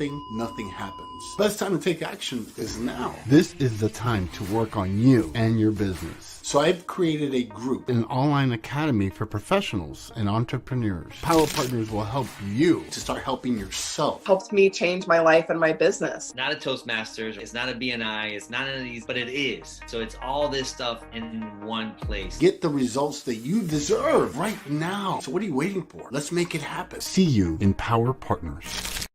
nothing happens. Best time to take action is now. This is the time to work on you and your business. So I've created a group, An online academy for professionals and entrepreneurs. Power Partners will help you to start helping yourself. Helped me change my life and my business. Not a Toastmasters, it's not a BNI, it's not any of these, but it is. So it's all this stuff in one place. Get the results that you deserve right now. So what are you waiting for? Let's make it happen. see you in Power Partners.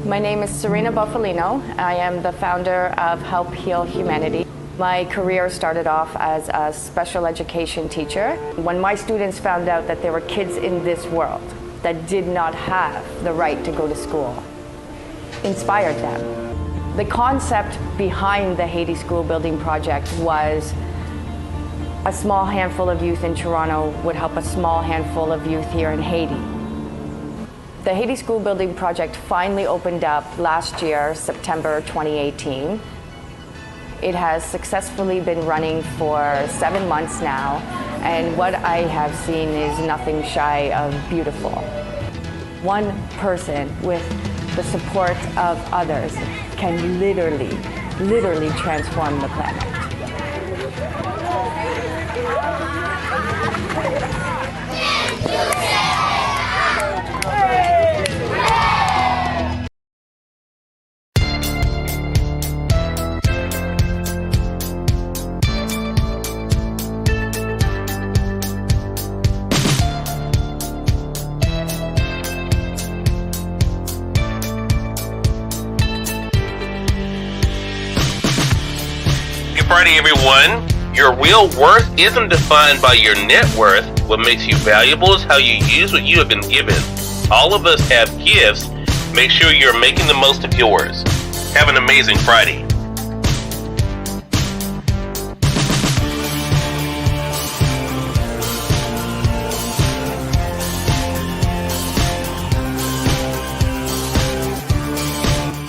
My name is Serena Buffalino. I am the founder of Help Heal Humanity. My career started off as a special education teacher. When my students found out that there were kids in this world that did not have the right to go to school, inspired them. The concept behind the Haiti School Building Project was a small handful of youth in Toronto would help a small handful of youth here in Haiti. The Haiti School Building Project finally opened up last year, September 2018. It has successfully been running for 7 months now, and what I have seen is nothing shy of beautiful. One person with the support of others can literally transform the planet. Friday, everyone. Your real worth isn't defined by your net worth. What makes you valuable is how you use what you have been given. All of us have gifts. Make sure you're making the most of yours. Have an amazing Friday.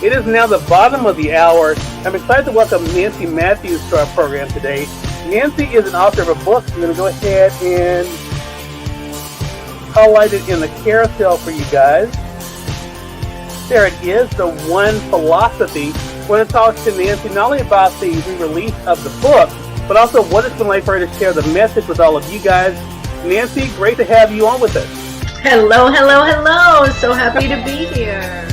It is now the bottom of the hour. I'm excited to welcome Nancy Matthews to our program today. Nancy is an author of a book. I'm going to go ahead and highlight it in the carousel for you guys. There it is, The One Philosophy. I want to talk to Nancy not only about the re-release of the book, but also what it's been like for her to share the message with all of you guys. Nancy, great to have you on with us. Hello, hello, hello. So happy to be here.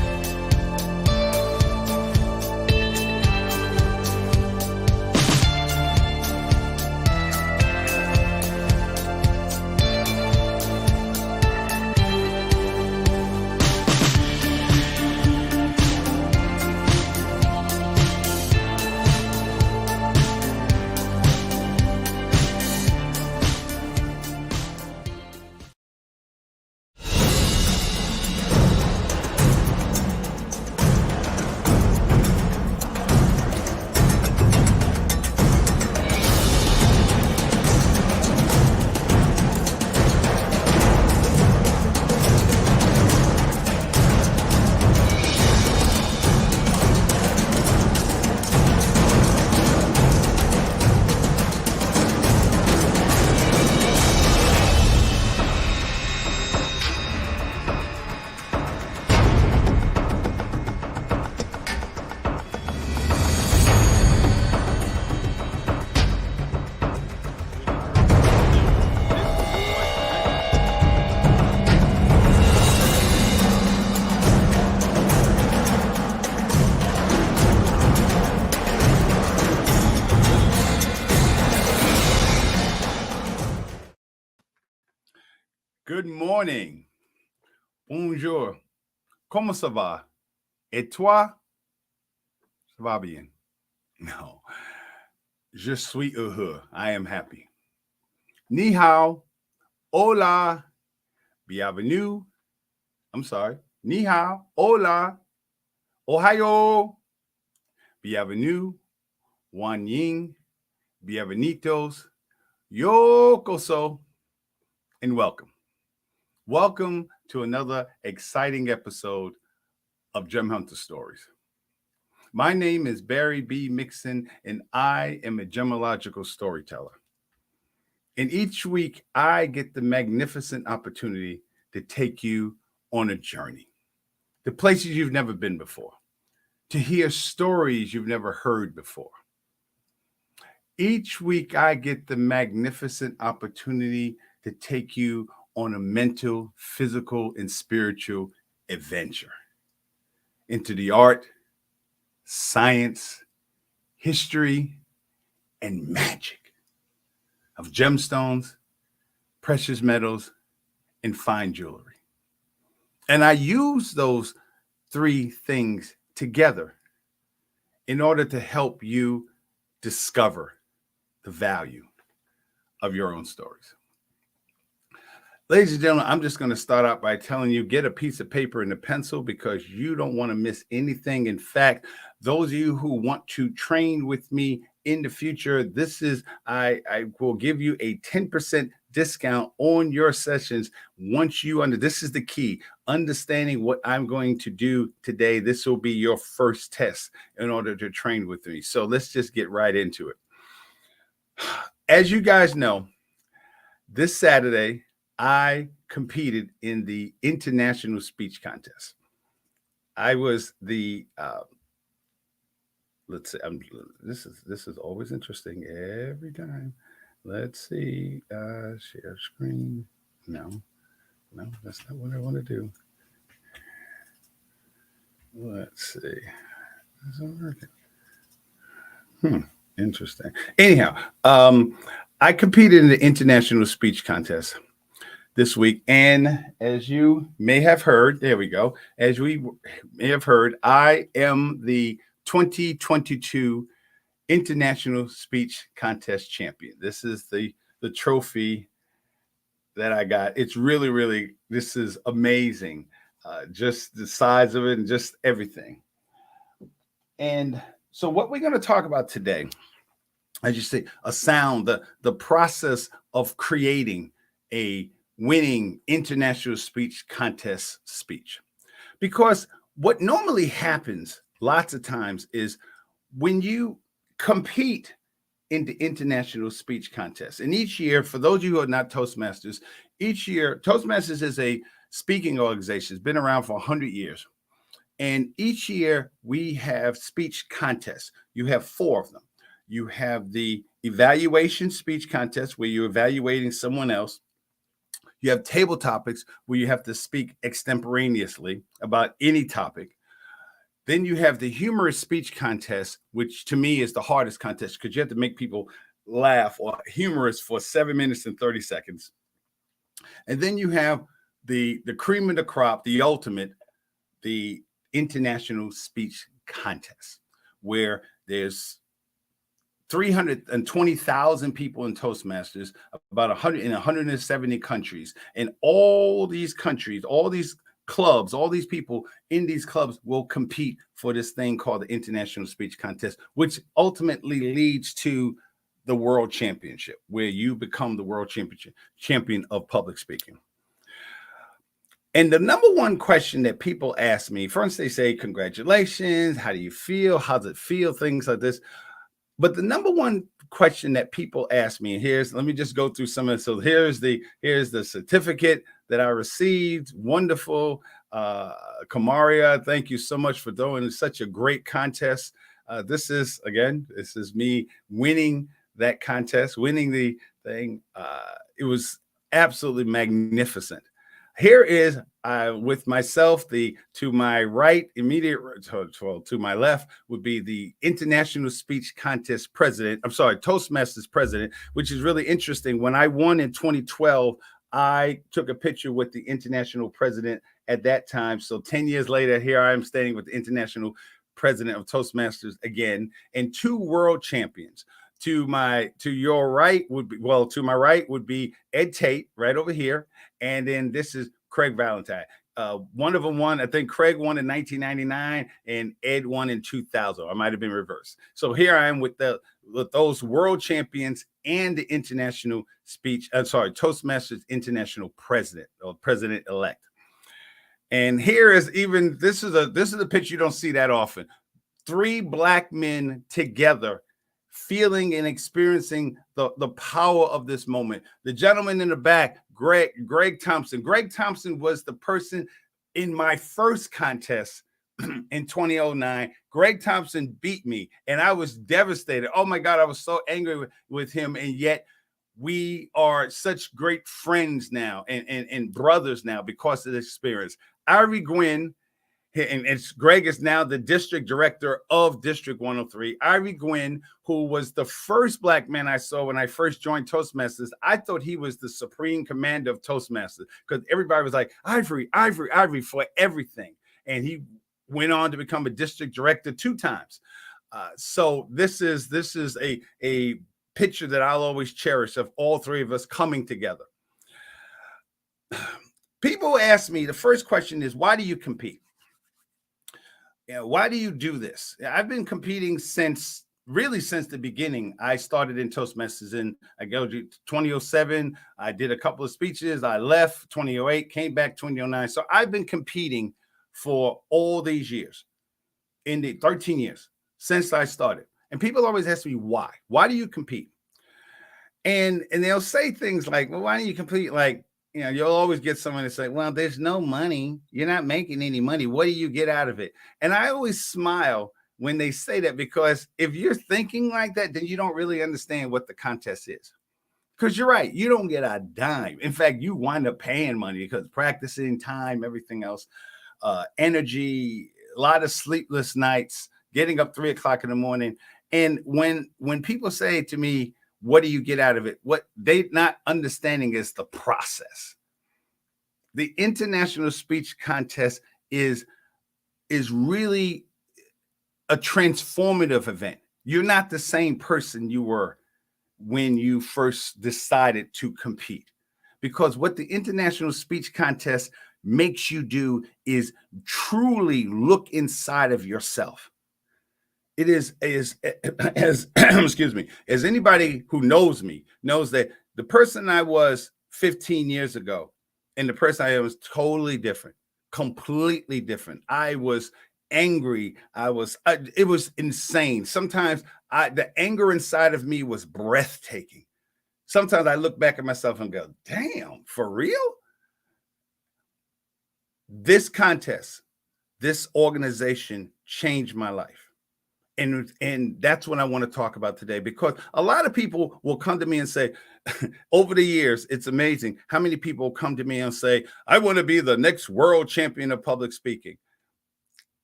Good morning. Bonjour. Comment ça va? Et toi? Ça va bien? No. Je suis heureux. I am happy. Ni hao. Hola. Bienvenue. I'm sorry. Ni hao. Hola. Ohio. Bienvenue. Wan Ying. Bienvenidos. Yokoso. And welcome. Welcome to another exciting episode of Gem Hunter Stories. My name is Barry B. Mixon, and I am a gemological storyteller. And each week, I get the magnificent opportunity to take you on a journey the places you've never been before, to hear stories you've never heard before. Each week, I get the magnificent opportunity to take you on a mental, physical, and spiritual adventure into the art, science, history, and magic of gemstones, precious metals, and fine jewelry. And I use those three things together in order to help you discover the value of your own stories. Ladies and gentlemen, I'm just going to start out by telling you, get a piece of paper and a pencil because you don't want to miss anything. In fact, those of you who want to train with me in the future, I will give you a 10% discount on your sessions once this is the key, understanding what I'm going to do today. This will be your first test in order to train with me. So let's just get right into it. As you guys know, this Saturday, I competed in the international speech contest. I was the let's see. This is always interesting every time. Let's see. Share screen. No, that's not what I want to do. Let's see. Is it working? Interesting. Anyhow, I competed in the international speech contest this week. And as you may have heard, as we may have heard, I am the 2022 International Speech Contest Champion. This is the trophy that I got. It's really, this is amazing. Just the size of it and just everything. And so what we're going to talk about today, as you say, the process of creating a winning international speech contest speech. Because what normally happens lots of times is when you compete in the international speech contest, and each year, for those of you who are not Toastmasters, each year, Toastmasters is a speaking organization. It's been around for 100 years. And each year we have speech contests. You have 4 of them. You have the evaluation speech contest where you're evaluating someone else. You have table topics where you have to speak extemporaneously about any topic. Then you have the humorous speech contest, which to me is the hardest contest because you have to make people laugh or humorous for 7 minutes and 30 seconds. And then you have the cream of the crop, the ultimate, the international speech contest, where there's 320,000 people in Toastmasters, about 170 countries. And all these countries, all these clubs, all these people in these clubs will compete for this thing called the International Speech Contest, which ultimately leads to the World Championship, where you become the World Champion of public speaking. And the number one question that people ask me, first they say, congratulations, how do you feel? How does it feel? Things like this. But the number one question that people ask me, let me just go through some of it. So here's the certificate that I received. Wonderful. Kamaria, thank you so much for doing such a great contest. This is me winning that contest, winning the thing. It was absolutely magnificent. Here is with myself, to my right, to my left would be the International Speech Contest president. I'm sorry, Toastmasters president, which is really interesting. When I won in 2012, I took a picture with the international president at that time. So 10 years later, here I am standing with the international president of Toastmasters again, and 2 world champions. To my right would be Ed Tate right over here. And then this is Craig Valentine. One of them won, I think Craig won in 1999 and Ed won in 2000. I might have been reversed. So here I am with those world champions and the international Toastmasters international president or president-elect. And here is this is a picture you don't see that often. 3 black men together, feeling and experiencing the power of this moment. The gentleman in the back, Greg Thompson. Greg Thompson was the person in my first contest in 2009, Greg Thompson beat me, and I was devastated. Oh my God, I was so angry with him, and yet we are such great friends now and brothers now because of this experience. Ivory Gwynn, and Greg is now the district director of District 103. Ivory Gwynn, who was the first Black man I saw when I first joined Toastmasters, I thought he was the supreme commander of Toastmasters because everybody was like, Ivory, Ivory, Ivory for everything. And he went on to become a district director 2 times. So this is a picture that I'll always cherish of all 3 of us coming together. People ask me, the first question is, why do you compete? Why do you do this? I've been competing since the beginning. I started in Toastmasters in 2007. I did a couple of speeches. I left 2008, came back 2009. So I've been competing for all these years, in the 13 years since I started. And people always ask me, why? Why do you compete? And they'll say things like, well, why don't you compete? Like, you'll always get someone to say, well, there's no money. You're not making any money. What do you get out of it? And I always smile when they say that, because if you're thinking like that, then you don't really understand what the contest is. Because you're right. You don't get a dime. In fact, you wind up paying money because practicing, time, everything else, energy, a lot of sleepless nights, getting up 3 o'clock in the morning. And when people say to me, what do you get out of it? What they're not understanding is the process. The International Speech Contest is really a transformative event. You're not the same person you were when you first decided to compete, because what the International Speech Contest makes you do is truly look inside of yourself. It is as excuse me, as anybody who knows me knows that the person I was 15 years ago and the person I am was totally different, completely different. I was angry. It was insane. Sometimes the anger inside of me was breathtaking. Sometimes I look back at myself and go, damn, for real? This contest, this organization changed my life. And that's what I want to talk about today, because a lot of people will come to me and say, over the years, it's amazing how many people come to me and say, I want to be the next world champion of public speaking.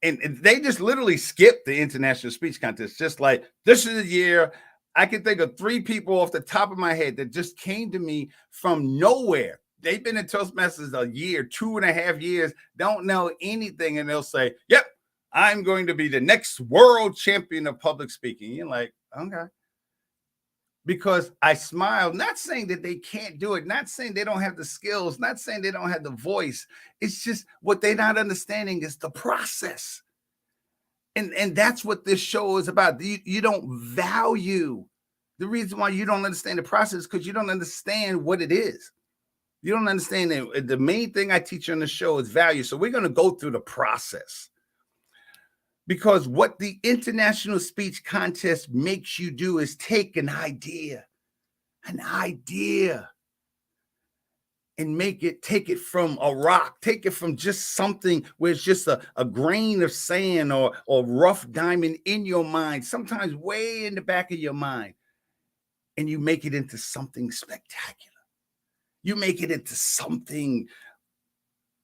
And they just literally skip the International Speech Contest. Just like, this is the year. I can think of 3 people off the top of my head that just came to me from nowhere. They've been in Toastmasters a year, 2.5 years, don't know anything. And they'll say, yep, I'm going to be the next world champion of public speaking. You're like, okay. Because I smile, not saying that they can't do it, not saying they don't have the skills, not saying they don't have the voice. It's just what they're not understanding is the process. And that's what this show is about. You don't value. The reason why you don't understand the process is because you don't understand what it is. You don't understand that the main thing I teach on the show is value. So we're going to go through the process. Because what the International Speech Contest makes you do is take an idea, and take it from a rock, take it from just something where it's just a grain of sand or rough diamond in your mind, sometimes way in the back of your mind, and you make it into something spectacular. You make it into something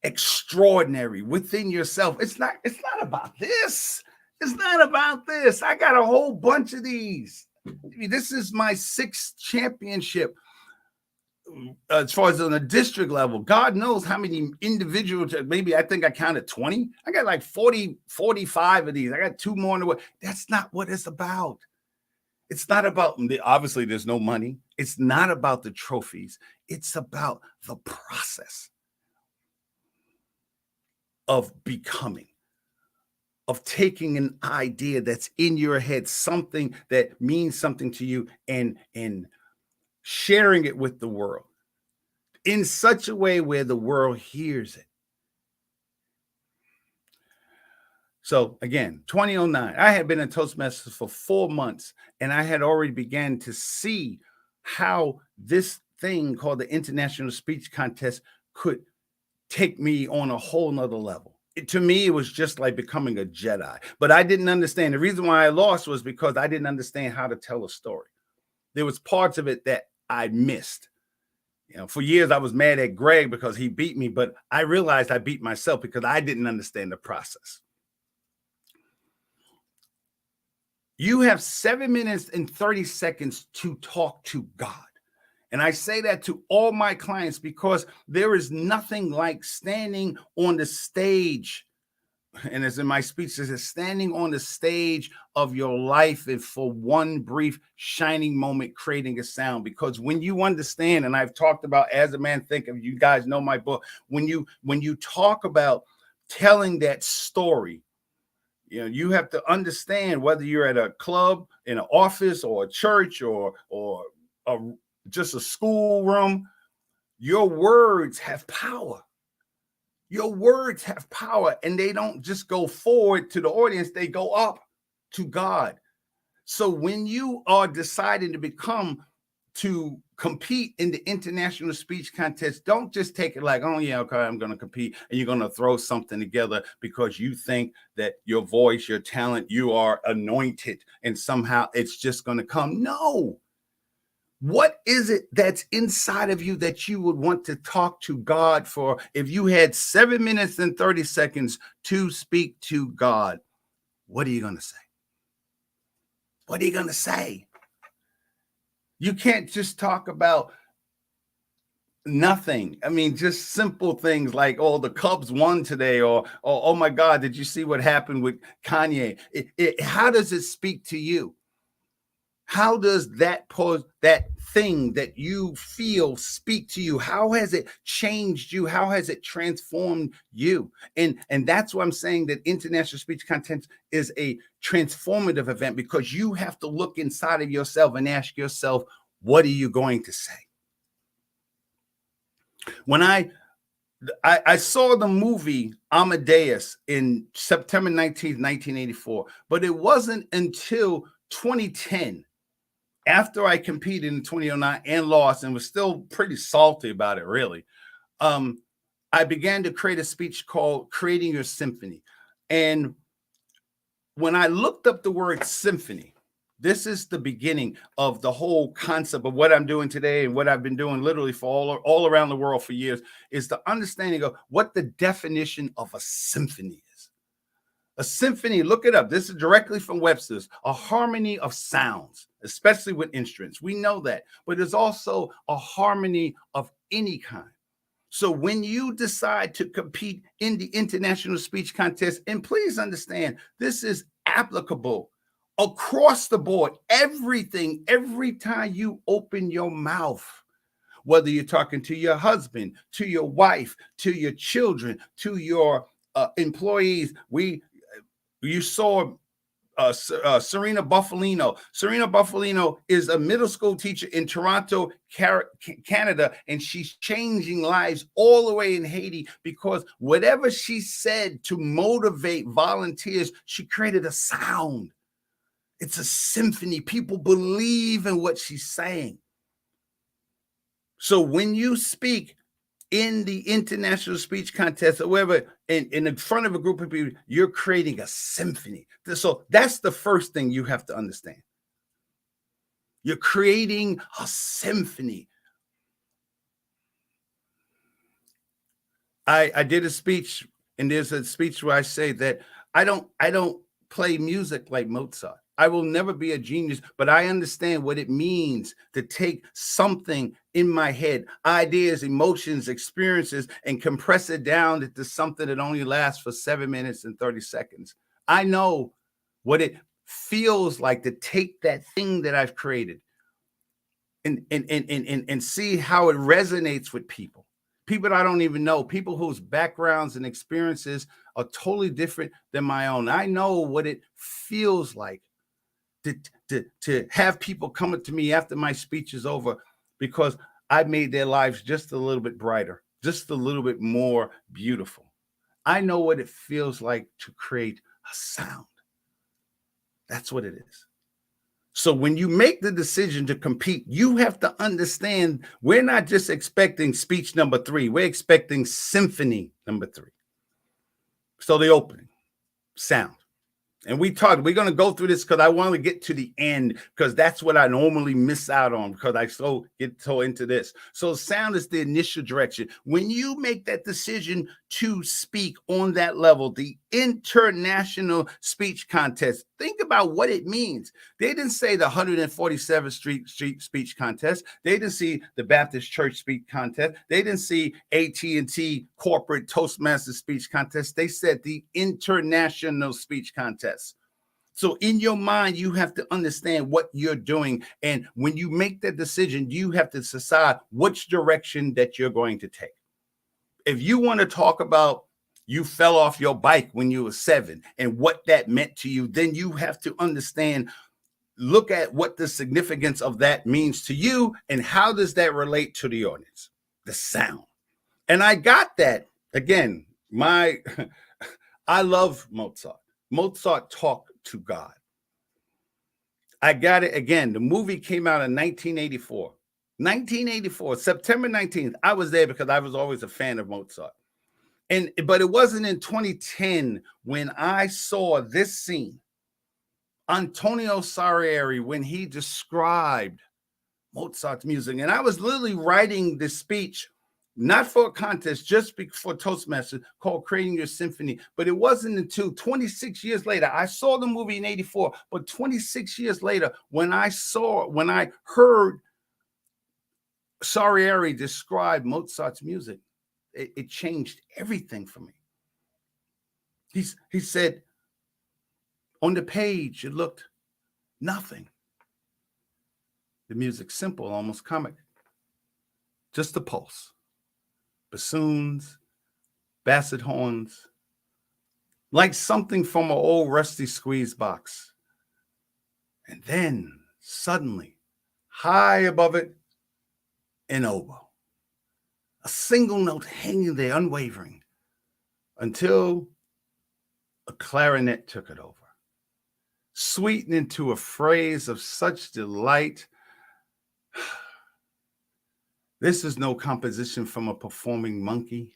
extraordinary within yourself. It's not about this. It's not about this. I got a whole bunch of these. This is my 6th championship as far as on a district level. God knows how many individuals, maybe I think I counted 20. I got like 40, 45 of these. I got 2 more in the way. That's not what it's about. It's not about, obviously there's no money. It's not about the trophies. It's about the process of becoming, of taking an idea that's in your head, something that means something to you, and sharing it with the world in such a way where the world hears it. So again, 2009, I had been in Toastmasters for 4 months, and I had already began to see how this thing called the International Speech Contest could take me on a whole nother level. To me, it was just like becoming a Jedi. But I didn't understand. The reason why I lost was because I didn't understand how to tell a story. There was parts of it that I missed. For years I was mad at Greg because he beat me, but I realized I beat myself because I didn't understand the process. You have 7 minutes and 30 seconds to talk to God. And I say that to all my clients because there is nothing like standing on the stage. And as in my speech, it says standing on the stage of your life and for one brief shining moment, creating a sound. Because when you understand, and I've talked about As a Man Thinketh, you guys know my book, when you talk about telling that story, you have to understand whether you're at a club, in an office, or a church, or just a school room, your words have power. Your words have power, and they don't just go forward to the audience, they go up to God. So when you are deciding to compete in the international speech contest, don't just take it like, oh yeah, okay, I'm going to compete, and you're going to throw something together because you think that your voice, your talent, you are anointed, and somehow it's just going to come. No. What is it that's inside of you that you would want to talk to God for? If you had 7 minutes and 30 seconds to speak to God, what are you going to say? What are you going to say? You can't just talk about nothing. I mean, just simple things like, oh, the Cubs won today, or oh my God, did you see what happened with Kanye? How does it speak to you? How does that thing that you feel speak to you? How has it changed you? How has it transformed you? And that's why I'm saying that International Speech Contest is a transformative event, because you have to look inside of yourself and ask yourself, what are you going to say? When I saw the movie Amadeus in September 19th, 1984, but it wasn't until 2010, after I competed in 2009 and lost and was still pretty salty about it, really, I began to create a speech called Creating Your Symphony. And when I looked up the word symphony, this is the beginning of the whole concept of what I'm doing today and what I've been doing literally for all around the world for years, is the understanding of what the definition of a symphony is. A symphony, look it up. This is directly from Webster's, a harmony of sounds, especially with instruments. We know that, but there's also a harmony of any kind. So when you decide to compete in the International Speech Contest, and please understand, this is applicable across the board, everything, every time you open your mouth, whether you're talking to your husband, to your wife, to your children, to your employees. You saw Serena Buffalino. Serena Buffalino is a middle school teacher in Toronto, Canada, and she's changing lives all the way in Haiti because whatever she said to motivate volunteers, she created a sound. It's a symphony. people believe in what she's saying. So when you speak in the International Speech Contest or wherever, in front of a group of people, you're creating a symphony. So that's the first thing you have to understand. You're creating a symphony. I did a speech, and there's a speech where I say that I don't play music like Mozart. I will never be a genius, but I understand what it means to take something in my head, ideas, emotions, experiences, and compress it down into something that only lasts for 7 minutes and 30 seconds. I know what it feels like to take that thing that I've created and see how it resonates with people. People I don't even know, people whose backgrounds and experiences are totally different than my own. I know what it feels like to have people come up to me after my speech is over because I made their lives just a little bit brighter, just a little bit more beautiful. I know what it feels like to create a sound. That's what it is. So when you make the decision to compete, you have to understand we're not just expecting speech number 3, we're expecting symphony number 3. So the opening, sound. And we're going to go through this because I want to get to the end, because that's what I normally miss out on because I get so into this. So sound is the initial direction. When you make that decision to speak on that level, the international speech contest, think about what it means. They didn't say the 147th Street speech contest. They didn't see the Baptist Church speech contest. They didn't see AT&T corporate Toastmasters speech contest. They said the international speech contest. So in your mind, you have to understand what you're doing. And when you make that decision, you have to decide which direction that you're going to take. If you want to talk about you fell off your bike when you were 7 and what that meant to you, then you have to understand, look at what the significance of that means to you and how does that relate to the audience, the sound. And I got that. Again, I love Mozart. Mozart talked to God. I got it again. The movie came out in 1984. 1984, September 19th. I was there because I was always a fan of Mozart. But it wasn't in 2010 when I saw this scene. Antonio Salieri, when he described Mozart's music. And I was literally writing this speech, not for a contest, just for Toastmasters, called Creating Your Symphony. But it wasn't until 26 years later. I saw the movie in 84, but 26 years later, when I heard Salieri describe Mozart's music, it changed everything for me. He said, on the page, it looked nothing. The music simple, almost comic. Just the pulse. Bassoons, basset horns, like something from an old rusty squeeze box. And then suddenly, high above it, an oboe. A single note hanging there, unwavering, until a clarinet took it over, sweetened into a phrase of such delight. This is no composition from a performing monkey.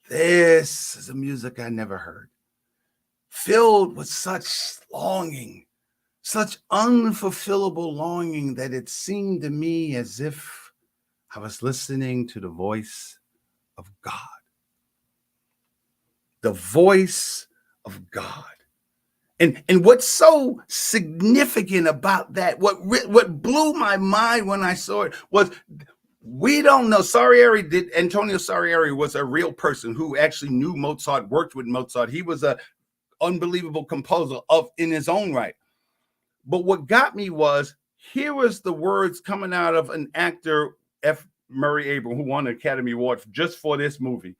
This is a music I never heard, filled with such longing, such unfulfillable longing that it seemed to me as if I was listening to the voice of God. The voice of God. And what's so significant about that, what blew my mind when I saw it was, we don't know. Antonio Salieri was a real person who actually knew Mozart, worked with Mozart. He was an unbelievable composer in his own right. But what got me was, here was the words coming out of an actor, F. Murray Abraham, who won an Academy Award just for this movie.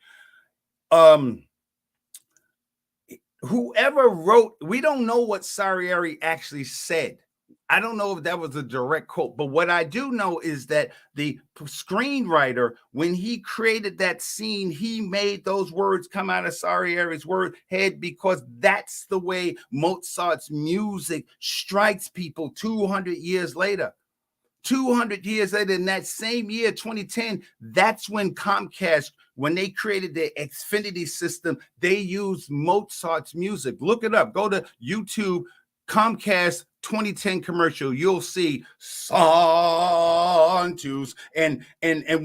Whoever wrote, we don't know what Salieri actually said. I don't know if that was a direct quote, but what I do know is that the screenwriter, when he created that scene, he made those words come out of Salieri's head, because that's the way Mozart's music strikes people 200 years later. 200 years later, in that same year, 2010, that's when Comcast, when they created their Xfinity system, they used Mozart's music. Look it up. Go to YouTube, Comcast 2010 commercial. You'll see Santus. And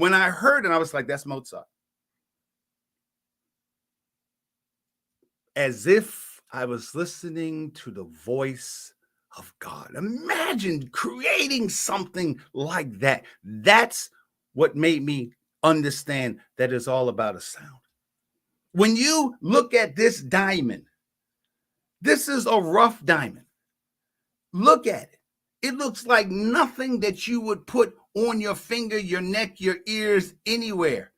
when I heard it, I was like, that's Mozart. As if I was listening to the voice of God. Imagine creating something like that. That's what made me understand that it's all about a sound. When you look at this diamond, this is a rough diamond. Look at it. It looks like nothing that you would put on your finger, your neck, your ears, anywhere.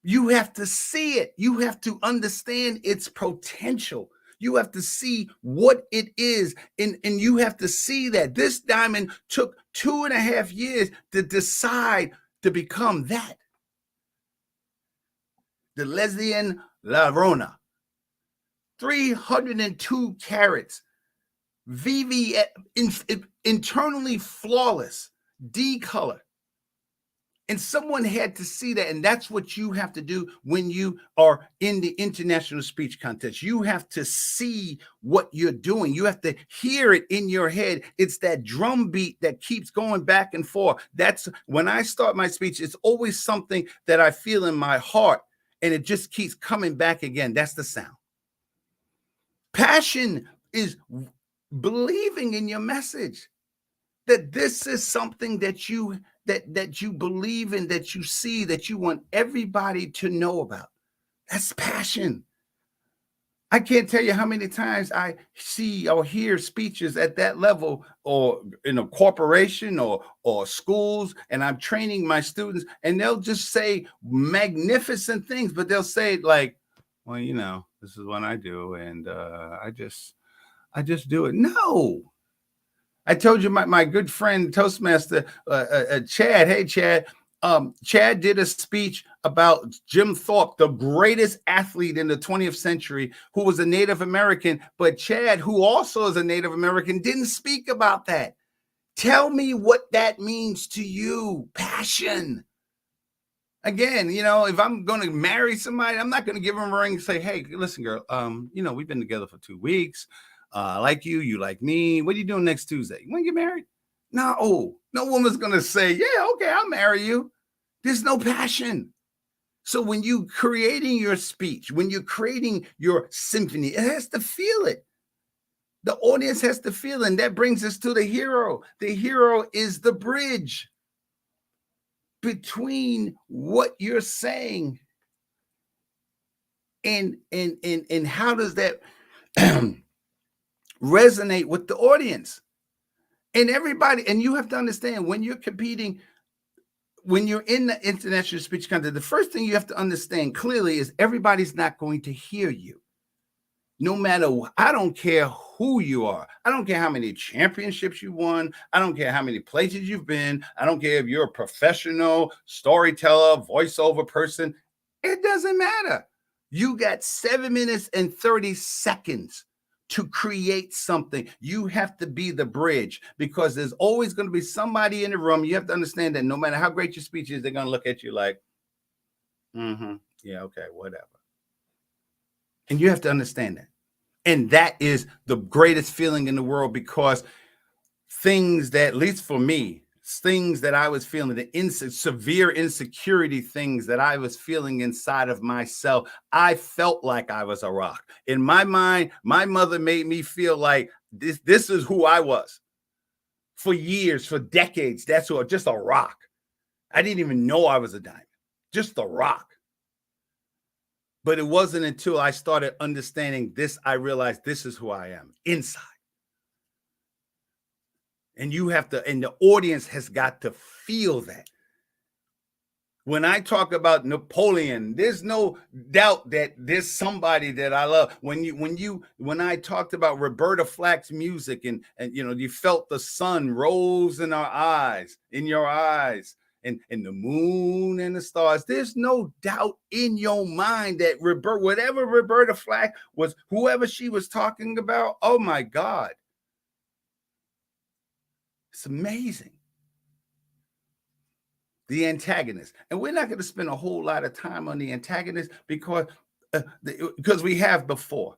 You have to see it. You have to understand its potential. You have to see what it is. And you have to see that this diamond took 2.5 years to decide to become that. The Leslian La Rona, 302 carats, internally flawless, D color. And someone had to see that. And that's what you have to do when you are in the international speech contest. You have to see what you're doing. You have to hear it in your head. It's that drum beat that keeps going back and forth. That's when I start my speech, it's always something that I feel in my heart, and it just keeps coming back again. That's the sound. Passion is believing in your message, that this is something that you believe in, that you see, that you want everybody to know about. That's passion. I can't tell you how many times I see or hear speeches at that level, or in a corporation or schools, and I'm training my students, and they'll just say magnificent things, but they'll say it like, well, you know, this is what I do, and I just do it. No. I told you my good friend Toastmaster Chad. Hey, Chad. Chad did a speech about Jim Thorpe, the greatest athlete in the 20th century, who was a Native American. But Chad, who also is a Native American, didn't speak about that. Tell me what that means to you. Passion. Again, you know, if I'm going to marry somebody, I'm not going to give them a ring and say, hey, listen, girl, you know, we've been together for 2 weeks. I like you, you like me. What are you doing next Tuesday? You want to get married? No woman's going to say, yeah, okay, I'll marry you. There's no passion. So when you creating your speech, when you're creating your symphony, it has to feel it. The audience has to feel it. And that brings us to the hero. The hero is the bridge between what you're saying and how does that resonate with the audience and everybody. And you have to understand, when you're competing, when you're in the international speech contest, the first thing you have to understand clearly is everybody's not going to hear you. No matter, I don't care who you are. I don't care how many championships you won. I don't care how many places you've been. I don't care if you're a professional storyteller, voiceover person. It doesn't matter. You got 7 minutes and 30 seconds to create something. You have to be the bridge, because there's always going to be somebody in the room. You have to understand that no matter how great your speech is, they're going to look at you like, yeah, okay, whatever. And you have to understand that. And that is the greatest feeling in the world, because things that, at least for me, things that I was feeling, the severe insecurity things that I was feeling inside of myself, I felt like I was a rock. In my mind, my mother made me feel like this is who I was for years, for decades. That's who, just a rock. I didn't even know I was a diamond, just a rock. But it wasn't until I started understanding this, I realized this is who I am inside. And you have to, and the audience has got to feel that. When I talk about Napoleon, there's no doubt that there's somebody that I love. When I talked about Roberta Flack's music, and you know, you felt the sun rose in our eyes, in your eyes, and the moon and the stars. There's no doubt in your mind that whatever Roberta Flack was, whoever she was talking about, oh my God. It's amazing. The antagonist. And we're not going to spend a whole lot of time on the antagonist because we have before.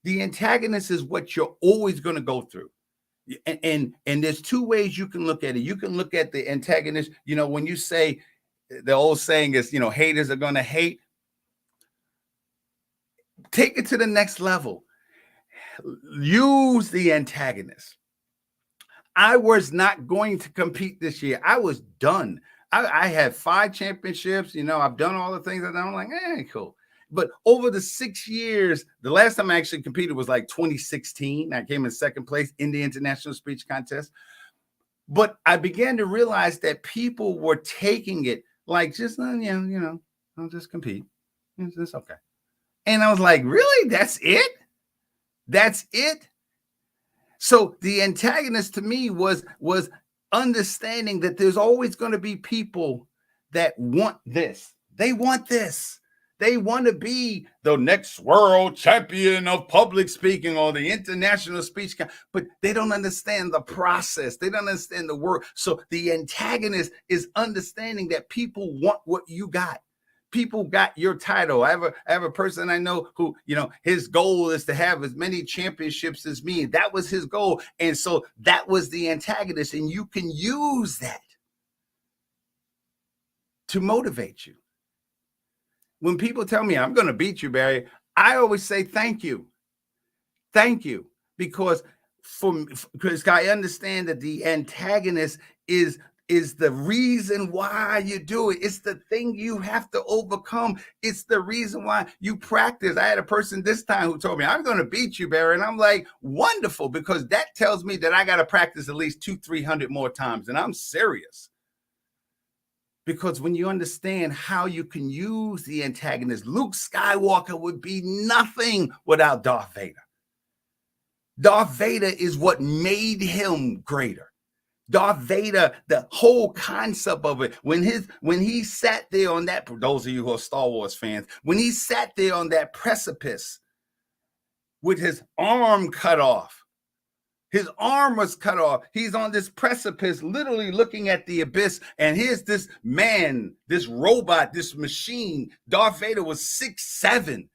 The antagonist is what you're always going to go through. And there's two ways you can look at it. You can look at the antagonist, you know, when you say, the old saying is, you know, haters are going to hate. Take it to the next level. Use the antagonist. I was not going to compete this year. I was done. I had 5 championships. You know, I've done all the things that I'm like, cool. But over the 6 years, the last time I actually competed was like 2016. I came in second place in the international speech contest. But I began to realize that people were taking it like, just, you know, I'll just compete. It's okay. And I was like, really? That's it? That's it? So the antagonist to me was understanding that there's always going to be people that want this. They want this. They want to be the next world champion of public speaking or the international speech, but they don't understand the process. They don't understand the work. So the antagonist is understanding that people want what you got. People got your title. I have a person I know who, his goal is to have as many championships as me. That was his goal. And so that was the antagonist. And you can use that to motivate you. When people tell me I'm going to beat you, Barry, I always say thank you. Thank you. Because I understand that the antagonist is the reason why you do it. It's the thing you have to overcome. It's the reason why you practice. I had a person this time who told me, I'm going to beat you, Barry. And I'm like, wonderful, because that tells me that I got to practice at least 200-300 more times. And I'm serious. Because when you understand how you can use the antagonist, Luke Skywalker would be nothing without Darth Vader. Darth Vader is what made him greater. Darth Vader, the whole concept of it, when he sat there on that, for those of you who are Star Wars fans, when he sat there on that precipice with his arm cut off, his arm was cut off. He's on this precipice, literally looking at the abyss. And here's this man, this robot, this machine. Darth Vader was 6'7".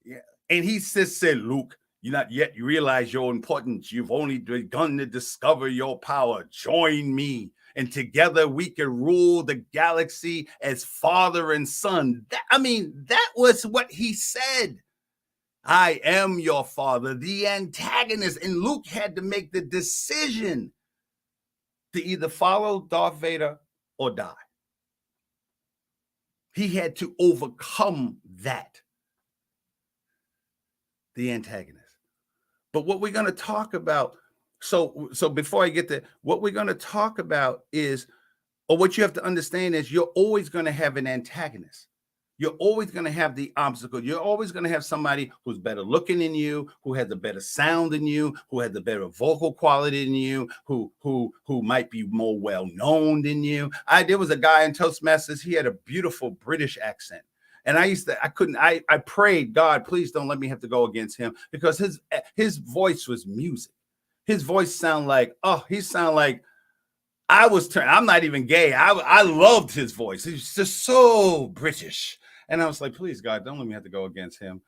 Yeah. And he just said, Luke, you not yet realize your importance. You've only begun to discover your power. Join me. And together we can rule the galaxy as father and son. That was what he said. I am your father, the antagonist. And Luke had to make the decision to either follow Darth Vader or die. He had to overcome that, the antagonist. But what we're going to talk about, so before I get there, what we're going to talk about is, or what you have to understand is, you're always going to have an antagonist. You're always going to have the obstacle. You're always going to have somebody who's better looking than you, who has a better sound than you, who has a better vocal quality than you, who might be more well-known than you. There was a guy in Toastmasters, he had a beautiful British accent. And I prayed, God, please don't let me have to go against him, because his voice was music. His voice sounded like, I'm not even gay. I loved his voice. He was just so British. And I was like, please, God, don't let me have to go against him,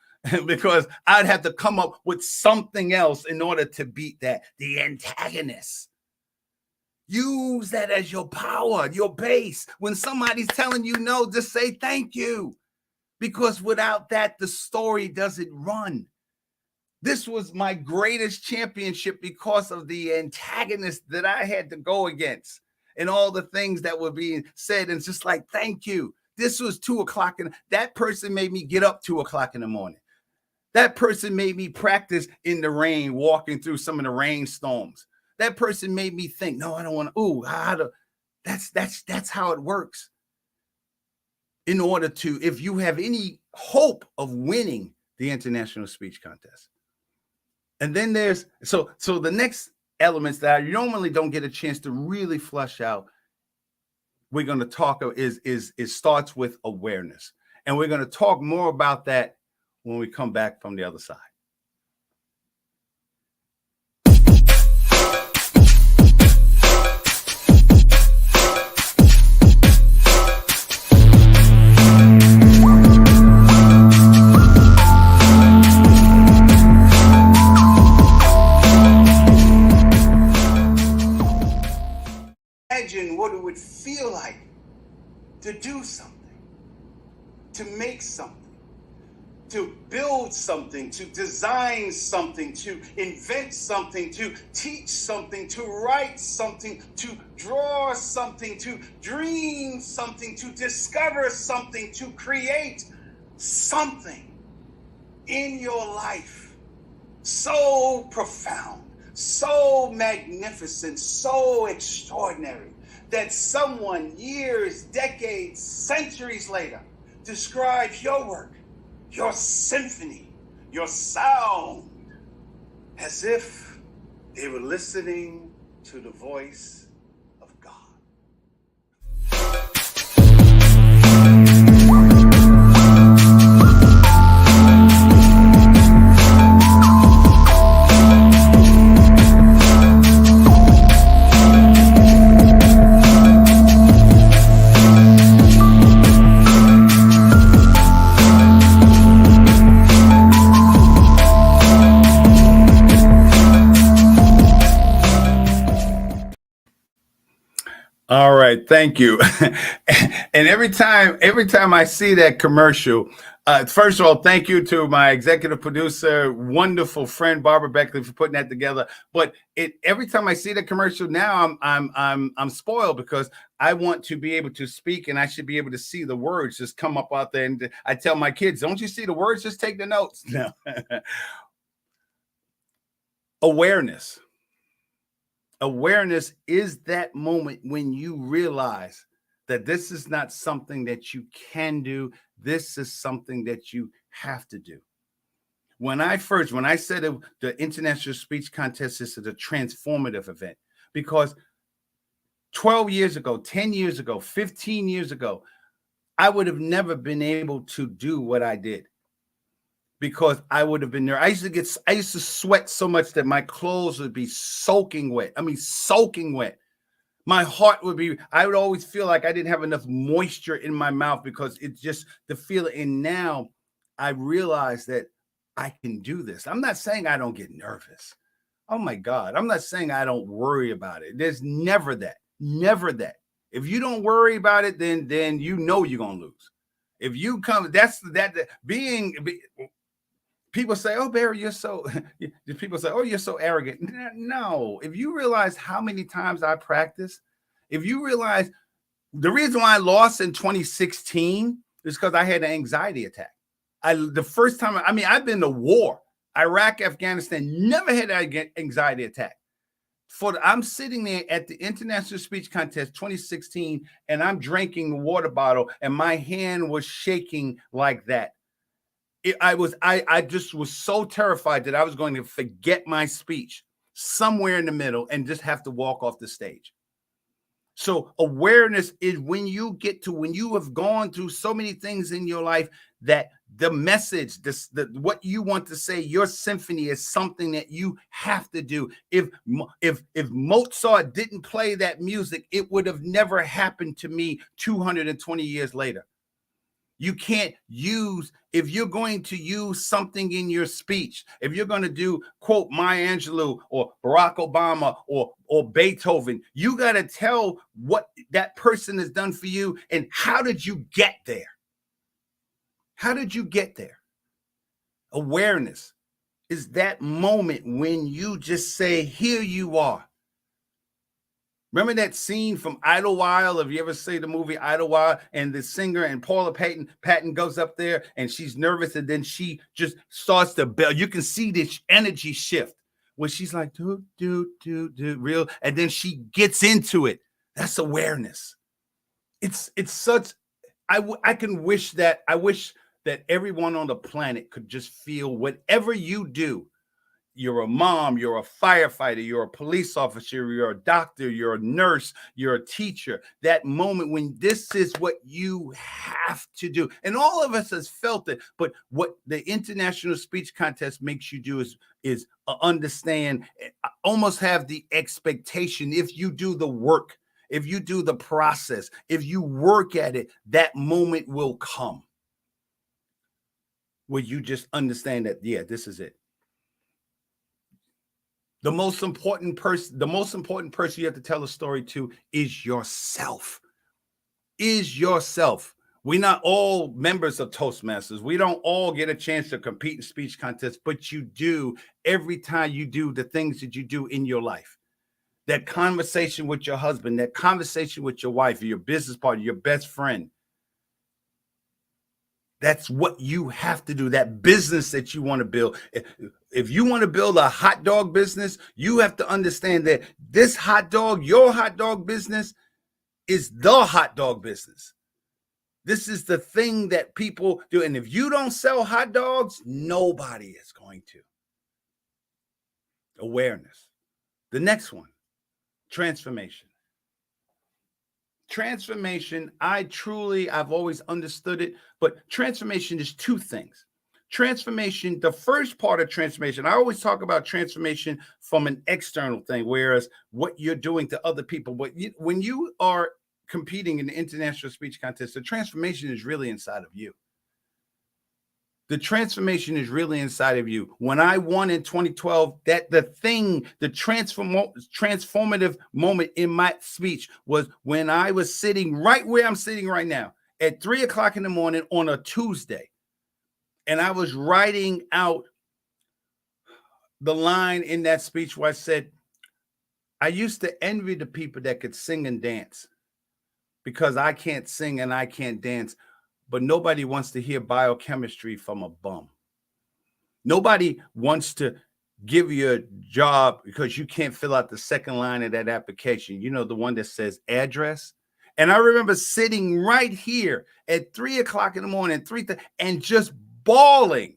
because I'd have to come up with something else in order to beat that. The antagonist. Use that as your power, your base. When somebody's telling you no, just say thank you. Because without that, the story doesn't run. This was my greatest championship because of the antagonist that I had to go against and all the things that were being said. And it's just like, thank you. This was 2 o'clock. And that person made me get up 2 o'clock in the morning. That person made me practice in the rain, walking through some of the rainstorms. That person made me think, no, I don't want to. That's how it works. In order to, if you have any hope of winning the international speech contest. And then there's, so the next elements that I normally don't get a chance to really flush out, we're going to talk is it starts with awareness. And we're going to talk more about that when we come back from the other side. Imagine what it would feel like to do something, to make something, to build something, to design something, to invent something, to teach something, to write something, to draw something, to dream something, to discover something, to create something in your life so profound, so magnificent, so extraordinary, that someone years, decades, centuries later describes your work, your symphony, your sound, as if they were listening to the voice of God. Thank you. And every time I see that commercial, first of all, thank you to my executive producer, wonderful friend Barbara Beckley for putting that together. But every time I see the commercial now, I'm spoiled because I want to be able to speak, and I should be able to see the words just come up out there. And I tell my kids, don't you see the words? Just take the notes. No. Awareness. Awareness is that moment when you realize that this is not something that you can do. This is something that you have to do. When I said the International Speech Contest is a transformative event, because 12 years ago, 10 years ago, 15 years ago, I would have never been able to do what I did, because I would have been there. I used to sweat so much that my clothes would be soaking wet. I mean, soaking wet. My heart would be, I would always feel like I didn't have enough moisture in my mouth because it's just the feeling. And now I realize that I can do this. I'm not saying I don't get nervous. Oh my God. I'm not saying I don't worry about it. There's never that. Never that. If you don't worry about it, then you know you're going to lose. If you come, people say, oh, Barry, you're so, people say, oh, you're so arrogant. No, if you realize how many times I practice, if you realize the reason why I lost in 2016 is because I had an anxiety attack. The first time, I've been to war, Iraq, Afghanistan, never had an anxiety attack. I'm sitting there at the International Speech Contest 2016, and I'm drinking a water bottle, and my hand was shaking like that. I just was so terrified that I was going to forget my speech somewhere in the middle and just have to walk off the stage. So awareness is when you have gone through so many things in your life that the message, what you want to say, your symphony is something that you have to do. If Mozart didn't play that music, it would have never happened to me 220 years later. You can't if you're going to use something in your speech, if you're going to do, quote, Maya Angelou or Barack Obama or Beethoven, you got to tell what that person has done for you and how did you get there? How did you get there? Awareness is that moment when you just say, here you are. Remember that scene from Idlewild? Have you ever seen the movie Idlewild? And the singer and Paula Patton goes up there and she's nervous, and then she just starts to bell. You can see this energy shift where she's like, do, real. And then she gets into it. That's awareness. It's such, I wish that everyone on the planet could just feel whatever you do. You're a mom, you're a firefighter, you're a police officer, you're a doctor, you're a nurse, you're a teacher. That moment when this is what you have to do. And all of us has felt it. But what the International Speech Contest makes you do is understand, almost have the expectation, if you do the work, if you do the process, if you work at it, that moment will come where you just understand that, yeah, this is it. The most important person you have to tell a story to is yourself. Is yourself. We're not all members of Toastmasters. We don't all get a chance to compete in speech contests, but you do every time you do the things that you do in your life. That conversation with your husband, that conversation with your wife, or your business partner, your best friend. That's what you have to do, that business that you want to build. If you want to build a hot dog business, you have to understand that this hot dog, your hot dog business, is the hot dog business. This is the thing that people do. And if you don't sell hot dogs, nobody is going to. Awareness. The next one, transformation. Transformation, I've always understood it, but transformation is two things. Transformation, the first part of transformation, I always talk about transformation from an external thing, whereas what you're doing to other people. But when you are competing in the International Speech Contest, the transformation is really inside of you. The transformation is really inside of you. When I won in 2012, the transformative moment in my speech was when I was sitting right where I'm sitting right now at 3:00 in the morning on a Tuesday. And I was writing out the line in that speech where I said, I used to envy the people that could sing and dance because I can't sing and I can't dance. But nobody wants to hear biochemistry from a bum. Nobody wants to give you a job because you can't fill out the second line of that application. You know, the one that says address. And I remember sitting right here at 3:00 in the morning, and just bawling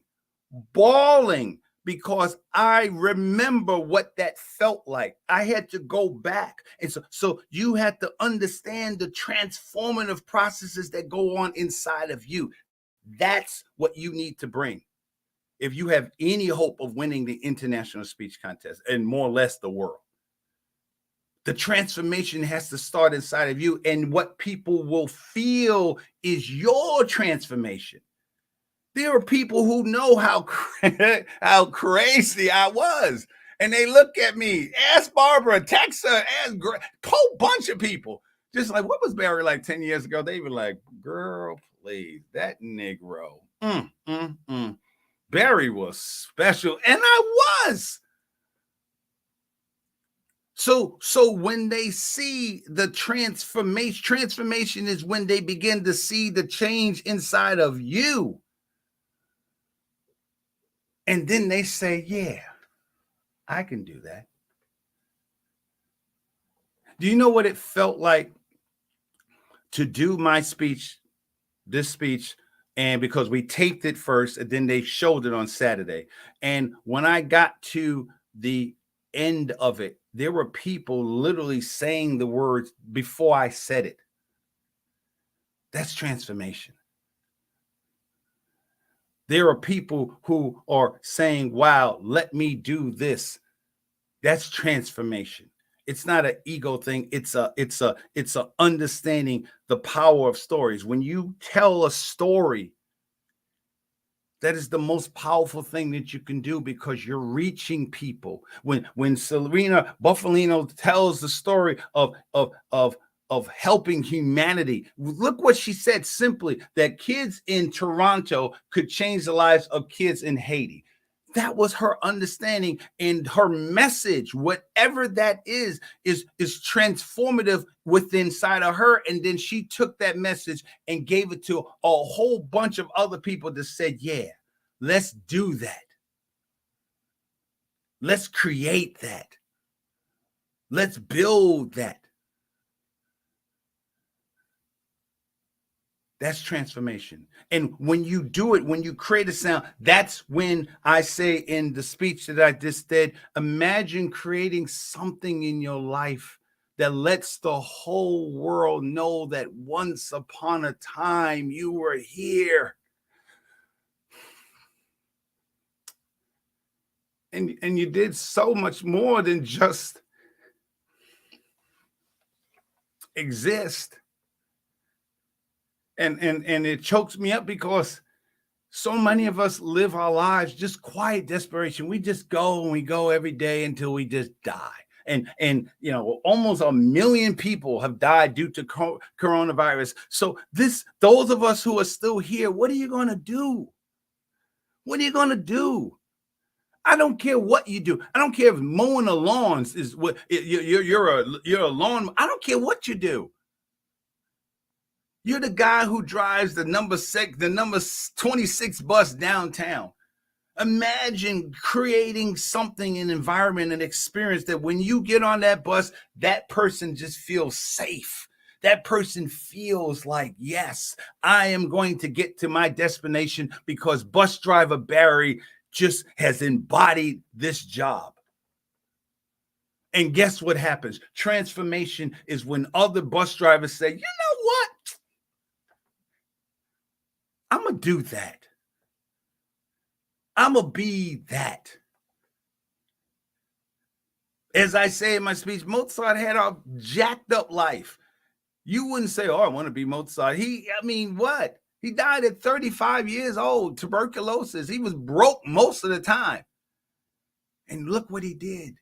because I remember what that felt like. I had to go back. And so you had to understand the transformative processes that go on inside of you. That's what you need to bring if you have any hope of winning the international speech contest and more or less the world. The transformation has to start inside of you, and what people will feel is your transformation. There are people who know how crazy I was, and they look at me. Ask Barbara, text her, ask a whole bunch of people. Just like, what was Barry like 10 years ago? They were like, girl, please, that Negro. Barry was special, and I was. So when they see the transformation is when they begin to see the change inside of you. And then they say, yeah, I can do that. Do you know what it felt like to do my speech, this speech? And because we taped it first and then they showed it on Saturday. And when I got to the end of it, there were people literally saying the words before I said it. That's transformation. There are people who are saying, wow, let me do this. That's transformation. It's not an ego thing. It's a understanding the power of stories. When you tell a story, that is the most powerful thing that you can do because you're reaching people. When Serena Buffalino tells the story of helping humanity, look what she said simply, that kids in Toronto could change the lives of kids in Haiti. That was her understanding, and her message, whatever that is transformative within inside of her. And then she took that message and gave it to a whole bunch of other people that said, yeah, let's do that. Let's create that. Let's build that. That's transformation. And when you do it, when you create a sound, that's when I say in the speech that I just did, imagine creating something in your life that lets the whole world know that once upon a time you were here. And you did so much more than just exist. And it chokes me up because so many of us live our lives just quiet desperation. We just go and we go every day until we just die. And you know, almost 1 million people have died due to coronavirus. So those of us who are still here, what are you going to do? What are you going to do? I don't care what you do. I don't care if mowing the lawns is what you're a lawn. I don't care what you do. You're the guy who drives the number 26 bus downtown. Imagine creating something, an environment, an experience that when you get on that bus, that person just feels safe. That person feels like, yes, I am going to get to my destination because bus driver Barry just has embodied this job. And guess what happens? Transformation is when other bus drivers say, you know what? I'm going to do that. I'm going to be that. As I say in my speech, Mozart had a jacked up life. You wouldn't say, oh, I want to be Mozart. What? He died at 35 years old, tuberculosis. He was broke most of the time. And look what he did.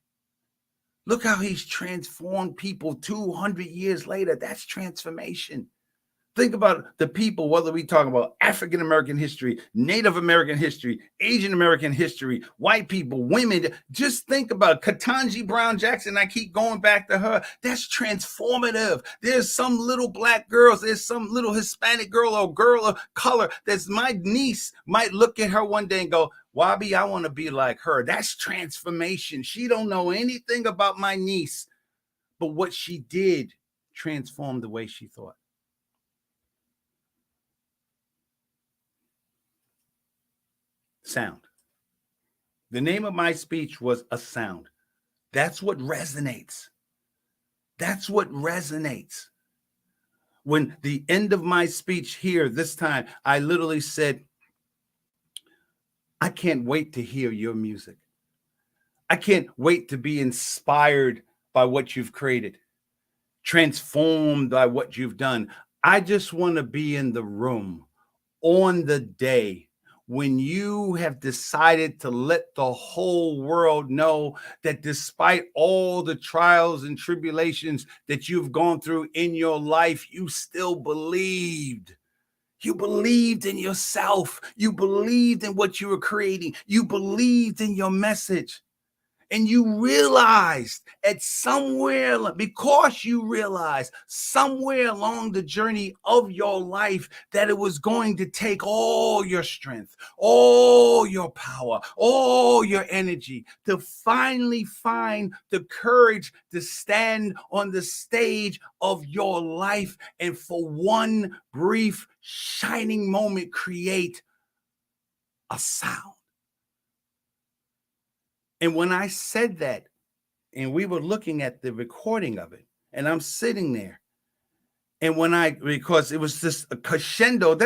Look how he's transformed people 200 years later. That's transformation. Think about the people, whether we talk about African American history, Native American history, Asian American history, white people, women. Just think about Ketanji Brown Jackson. I keep going back to her. That's transformative. There's some little black girls. There's some little Hispanic girl or girl of color. That's my niece might look at her one day and go, Wabi, I want to be like her. That's transformation. She don't know anything about my niece, but what she did transformed the way she thought. Sound. The name of my speech was a sound. That's what resonates. That's what resonates. When the end of my speech here this time, I literally said, I can't wait to hear your music. I can't wait to be inspired by what you've created, transformed by what you've done. I just want to be in the room on the day when you have decided to let the whole world know that despite all the trials and tribulations that you've gone through in your life, you still believed. You believed in yourself. You believed in what you were creating. You believed in your message. And you realized because you realized somewhere along the journey of your life that it was going to take all your strength, all your power, all your energy to finally find the courage to stand on the stage of your life and for one brief shining moment create a sound. And when I said that, and we were looking at the recording of it, and I'm sitting there, and because it was just a crescendo,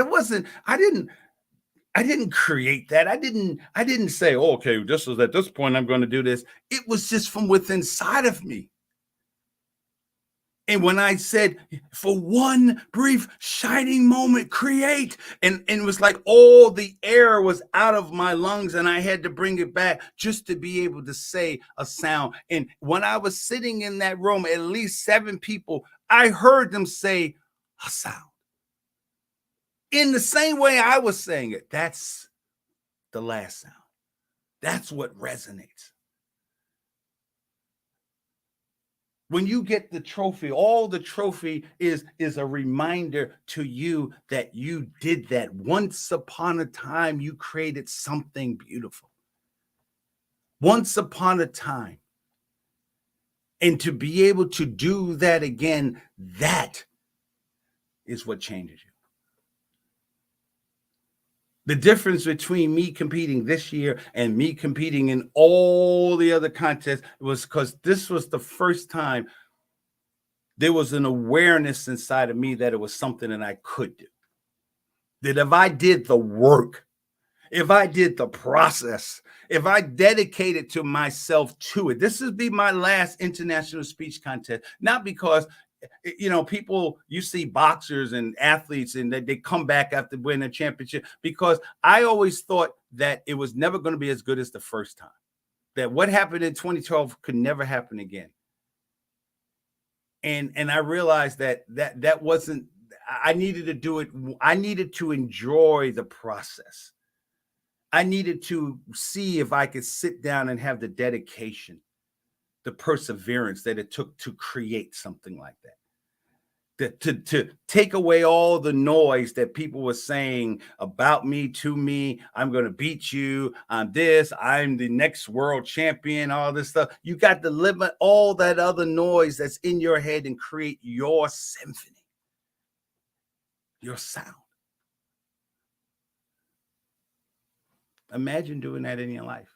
I didn't create that. I didn't say, oh, okay, this is at this point I'm going to do this. It was just from within inside of me. And when I said, for one brief shining moment, create, and it was like all the air was out of my lungs and I had to bring it back just to be able to say a sound. And when I was sitting in that room, at least 7 people, I heard them say a sound. In the same way I was saying it. That's the last sound. That's what resonates. When you get the trophy, all the trophy is a reminder to you that you did that. Once upon a time, you created something beautiful. Once upon a time. And to be able to do that again, that is what changes you. The difference between me competing this year and me competing in all the other contests was because this was the first time there was an awareness inside of me that it was something that I could do. That if I did the work, if I did the process, if I dedicated to myself to it, this would be my last international speech contest. Not because, people, you see boxers and athletes and they come back after winning a championship, because I always thought that it was never going to be as good as the first time. That what happened in 2012 could never happen again. And I realized that wasn't, I needed to do it. I needed to enjoy the process. I needed to see if I could sit down and have the dedication, the perseverance that it took to create something like that. To take away all the noise that people were saying about me, to me. I'm going to beat you. I'm this. I'm the next world champion, all this stuff. You got to limit all that other noise that's in your head and create your symphony, your sound. Imagine doing that in your life.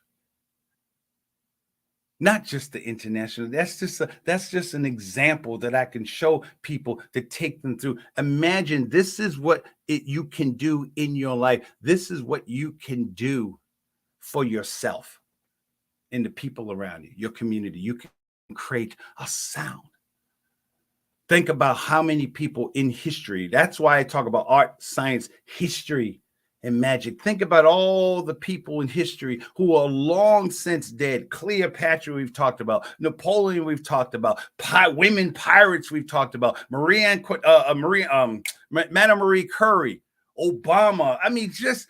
Not just the international. That's just an example that I can show people to take them through. Imagine this is what you can do in your life. This is what you can do for yourself and the people around you, your community. You can create a sound. Think about how many people in history. That's why I talk about art, science, history, and magic. Think about all the people in history who are long since dead. Cleopatra, we've talked about. Napoleon, we've talked about. Women pirates, we've talked about. Madame Marie Curie, Obama. I mean, just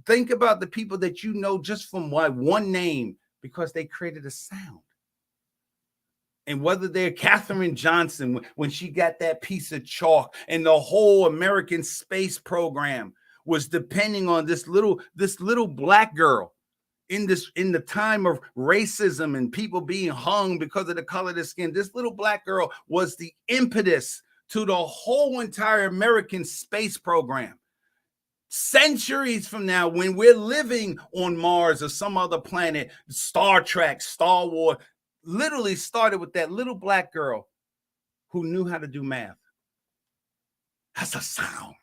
think about the people that you know just from one name, because they created a sound. And whether they're Katherine Johnson, when she got that piece of chalk, and the whole American space program was depending on this little black girl in the time of racism and people being hung because of the color of their skin. This little black girl was the impetus to the whole entire American space program. Centuries from now, when we're living on Mars or some other planet, Star Trek, Star Wars, literally started with that little black girl who knew how to do math. That's a sound.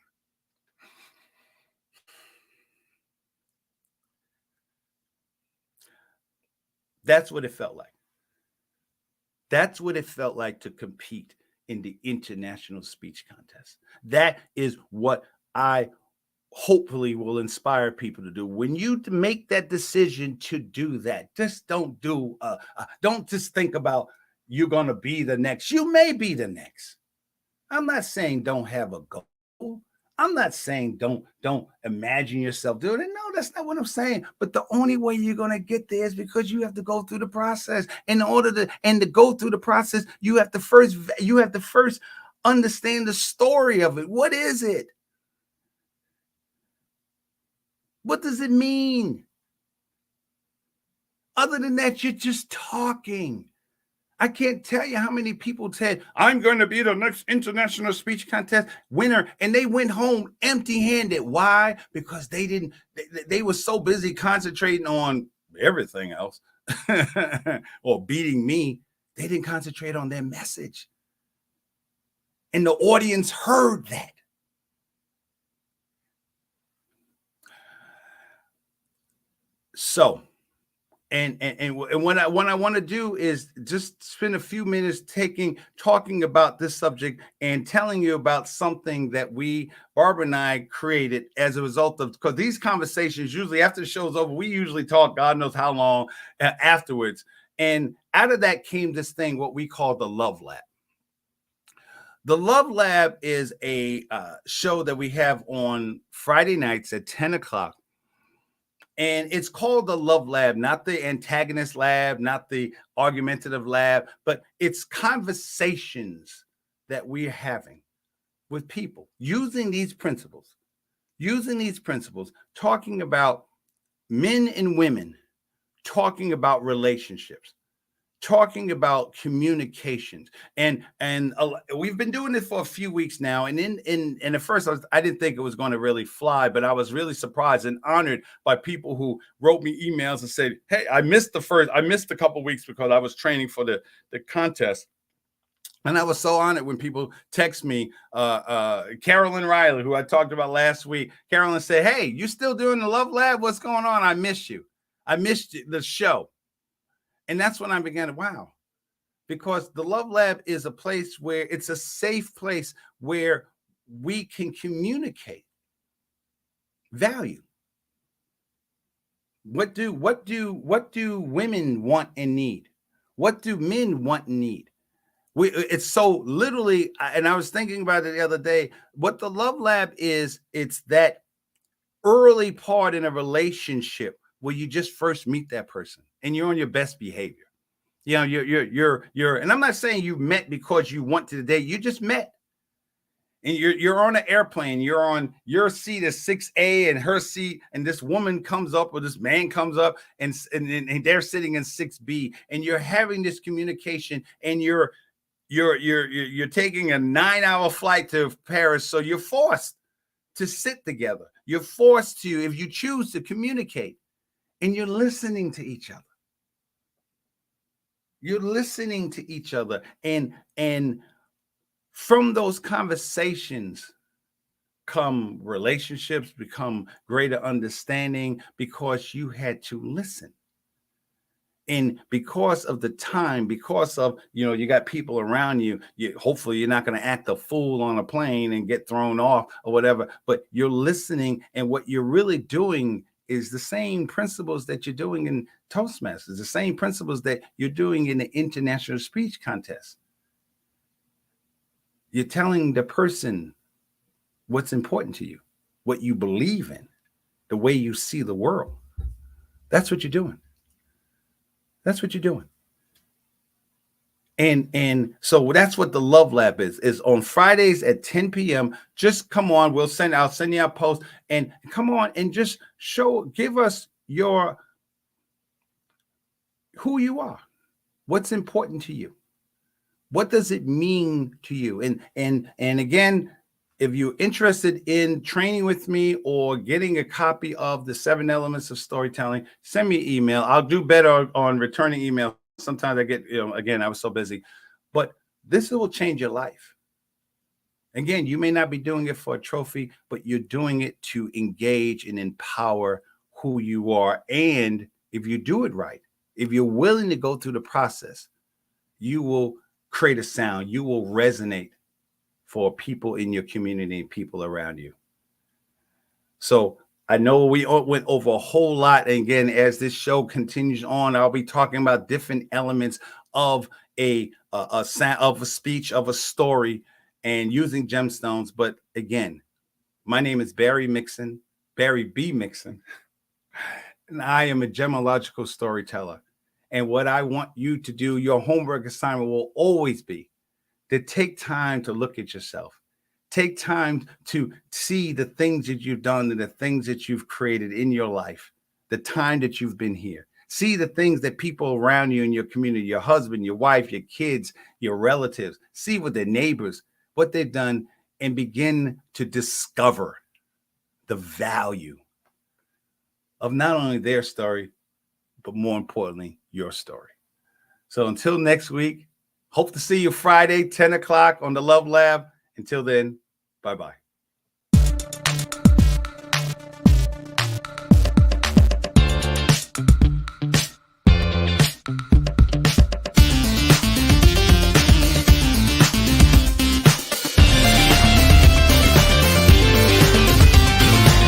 That's what it felt like. That's what it felt like to compete in the international speech contest. That is what I hopefully will inspire people to do. When you make that decision to do that, just don't just think about you're going to be the next. You may be the next. I'm not saying don't have a goal. I'm not saying don't imagine yourself doing it. No, that's not what I'm saying. But the only way you're going to get there is because you have to go through the process. In order to go through the process, you have to first understand the story of it. What is it? What does it mean? Other than that, you're just talking. I can't tell you how many people said, I'm going to be the next international speech contest winner. And they went home empty-handed. Why? Because they were so busy concentrating on everything else or beating me. They didn't concentrate on their message. And the audience heard that. So, and what I want to do is just spend a few minutes talking about this subject and telling you about something that Barbara and I created as a result of, because these conversations usually after the show's over, we usually talk God knows how long afterwards. And out of that came this thing, what we call the Love Lab. The Love Lab is a show that we have on Friday nights at 10 o'clock. And it's called the Love Lab, not the antagonist lab, not the argumentative lab, but it's conversations that we're having with people using these principles, talking about men and women, talking about relationships, talking about communications, and we've been doing this for a few weeks now. And at first I didn't think it was going to really fly, but I was really surprised and honored by people who wrote me emails and said, hey, I missed a couple of weeks because I was training for the contest. And I was so honored when people text me, Carolyn Riley, who I talked about last week. Carolyn said, hey, you still doing the Love Lab? What's going on? I missed you. I missed the show. And that's when I began to, wow, because the Love Lab is a place where it's a safe place where we can communicate value. What do women want and need? What do men want and need? It's so literally, and I was thinking about it the other day, what the Love Lab is, it's that early part in a relationship where you just first meet that person and you're on your best behavior. You know, you're, and I'm not saying you met because you want to date. You just met, and you're on an airplane. You're on your seat is 6A, and her seat, and this woman comes up or this man comes up, and they're sitting in 6B, and you're having this communication, and you're taking a 9-hour flight to Paris, so you're forced to sit together. You're forced to, if you choose to communicate, and you're listening to each other. You're listening to each other, and from those conversations come relationships, become greater understanding, because you had to listen. And because of the time, because of, you got people around you, hopefully you're not going to act a fool on a plane and get thrown off or whatever, but you're listening. And what you're really doing is the same principles that you're doing in Toastmasters, the same principles that you're doing in the international speech contest. You're telling the person what's important to you, what you believe in, the way you see the world. That's what you're doing. That's what you're doing. And so that's what the Love Lab is on Fridays at 10 p.m. Just come on. I'll send you a post, and come on and just give us who you are. What's important to you? What does it mean to you? And again, if you're interested in training with me or getting a copy of the 7 Elements of Storytelling, send me an email. I'll do better on returning email. Sometimes I get, again, I was so busy, but this will change your life. Again, you may not be doing it for a trophy, but you're doing it to engage and empower who you are. And if you do it right, if you're willing to go through the process, you will create a sound. You will resonate for people in your community and people around you. So I know we went over a whole lot. And again, as this show continues on, I'll be talking about different elements of a sound, of a speech, of a story, and using gemstones. But again, my name is Barry Mixon, Barry B. Mixon, and I am a gemological storyteller. And what I want you to do, your homework assignment will always be to take time to look at yourself. Take time to see the things that you've done and the things that you've created in your life, the time that you've been here. See the things that people around you in your community, your husband, your wife, your kids, your relatives, see what their neighbors, what they've done, and begin to discover the value of not only their story, but more importantly, your story. So until next week, hope to see you Friday, 10 o'clock on the Love Lab. Until then, bye-bye.